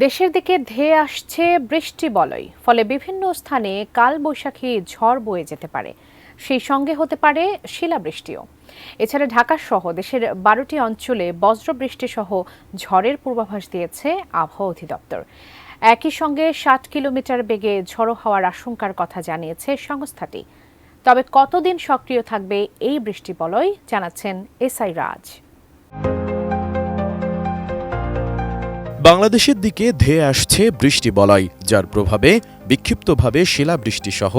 দেশের দিকে ধেয়ে আসছে বৃষ্টি বলয়, ফলে বিভিন্ন স্থানে কালবৈশাখী ঝড় বয়ে যেতে পারে। সেই সঙ্গে হতে পারে শিলাবৃষ্টিও। এছাড়া ঢাকা সহ দেশের 12টি অঞ্চলে বজ্রবৃষ্টি সহ ঝড়ের পূর্বাভাস দিয়েছে আবহাওয়া অধিদপ্তর। একই সঙ্গে 60 কিলোমিটার বেগে ঝড়ো হওয়ার আশঙ্কার কথা জানিয়েছে সংস্থাটি। তবে কতদিন সক্রিয় থাকবে এই বৃষ্টি বলয় জানাচ্ছেন এসআই রাজ। বাংলাদেশের দিকে ধেয়ে আসছে বৃষ্টি বলয়, যার প্রভাবে বিক্ষিপ্তভাবে শিলাবৃষ্টি সহ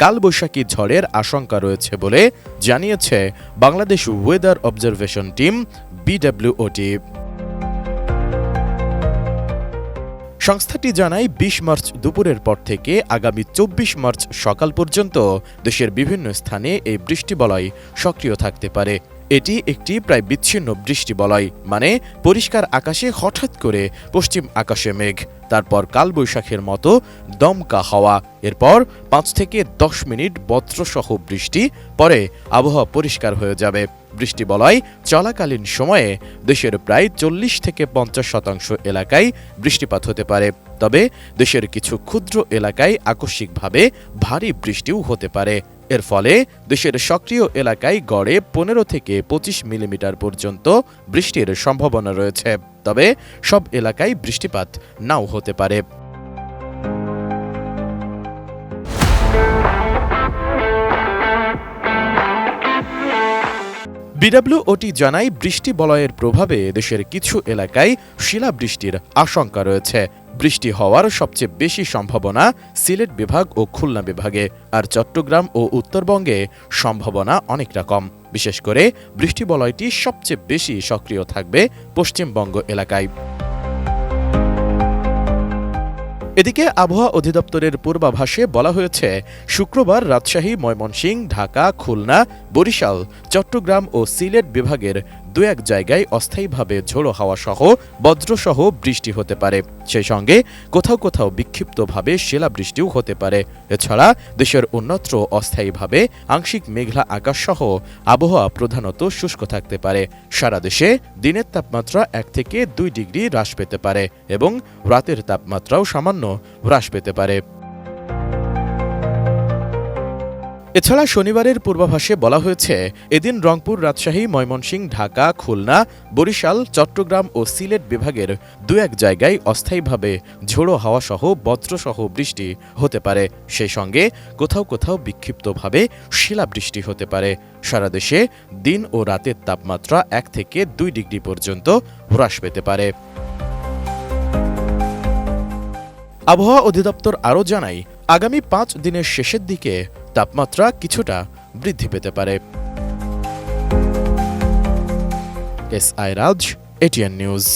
কালবৈশাখী ঝড়ের আশঙ্কা রয়েছে বলে জানিয়েছে Bangladesh weather observation team BWOT। সংস্থাটি জানায় ২০ মার্চ দুপুরের পর থেকে আগামী ২৪ মার্চ সকাল পর্যন্ত দেশের বিভিন্ন স্থানে এই বৃষ্টি বলয় সক্রিয় থাকতে পারে। এটি একটি প্রায় বিচ্ছিন্ন বৃষ্টি বলয়, মানে পরিষ্কার আকাশে হঠাৎ করে পশ্চিম আকাশে মেঘ, তারপর কালবৈশাখীর মতো দমকা হাওয়া, এরপর ৫ থেকে ১০ মিনিট বজ্রসহ বৃষ্টি, পরে আবহাওয়া পরিষ্কার হয়ে যাবে। বৃষ্টি বলয় চলাকালীন সময়ে দেশের প্রায় ৪০ থেকে ৫০% এলাকায় বৃষ্টিপাত হতে পারে। তবে দেশের কিছু ক্ষুদ্র এলাকায় আকস্মিকভাবে ভারী বৃষ্টিও হতে পারে। এর ফলে দেশের সক্রিয় এলাকায় গড়ে ১৫ থেকে ২৫ মিলিমিটার পর্যন্ত বৃষ্টির সম্ভাবনা রয়েছে। তবে সব এলাকায় বৃষ্টিপাত নাও হতে পারে। BWOT জানায়, বৃষ্টি বলয়ের প্রভাবে দেশের কিছু এলাকায় শিলাবৃষ্টির আশঙ্কা রয়েছে। বৃষ্টি হওয়ার সবচেয়ে বেশি সম্ভাবনা সিলেট বিভাগ ও খুলনা বিভাগে, আর চট্টগ্রাম ও উত্তরবঙ্গে সম্ভাবনা অনেকটা কম। বিশেষ করে বৃষ্টি বলয়টি সবচেয়ে বেশি সক্রিয় থাকবে পশ্চিমবঙ্গ এলাকায়। এদিকে আবহাওয়া অধিদপ্তরের পূর্বাভাসে বলা হয়েছে, শুক্রবার রাজশাহী, ময়মনসিংহ, ঢাকা, খুলনা, বরিশাল, চট্টগ্রাম ও সিলেট বিভাগের ২-১ জায়গায় অস্থায়ীভাবে ঝোড়ো হাওয়া সহ বজ্রসহ বৃষ্টি হতে পারে। সেই সঙ্গে কোথাও কোথাও বিক্ষিপ্তভাবে শিলাবৃষ্টিও হতে পারে। এছাড়া দেশের অন্যত্র অস্থায়ীভাবে আংশিক মেঘলা আকাশ সহ আবহাওয়া প্রধানত শুষ্ক থাকতে পারে। সারা দেশে দিনের তাপমাত্রা ১ থেকে ২ ডিগ্রি হ্রাস পেতে পারে এবং রাতের তাপমাত্রাও সামান্য হ্রাস পেতে পারে। এছাড়া শনিবারের পূর্বাভাসে বলা হয়েছে, এদিন রংপুর, রাজশাহী, ময়মনসিংহ, ঢাকা, খুলনা, বরিশাল, চট্টগ্রাম ও সিলেট বিভাগের ২-১ জায়গায় অস্থায়ীভাবে ঝোড়ো হাওয়া সহ বজ্রসহ বৃষ্টি হতে পারে। সেই সঙ্গে কোথাও কোথাও বিক্ষিপ্তভাবে শিলাবৃষ্টি হতে পারে। সারা দেশে দিন ও রাতের তাপমাত্রা ১ থেকে ২ ডিগ্রি পর্যন্ত হ্রাস পেতে পারে। আবহাওয়া অধিদপ্তর আরও জানায়, আগামী ৫ দিনের শেষের দিকে তাপমাত্রা কিছুটা বৃদ্ধি পেতে পারে। এসআই রাজ, এটিএন নিউজ।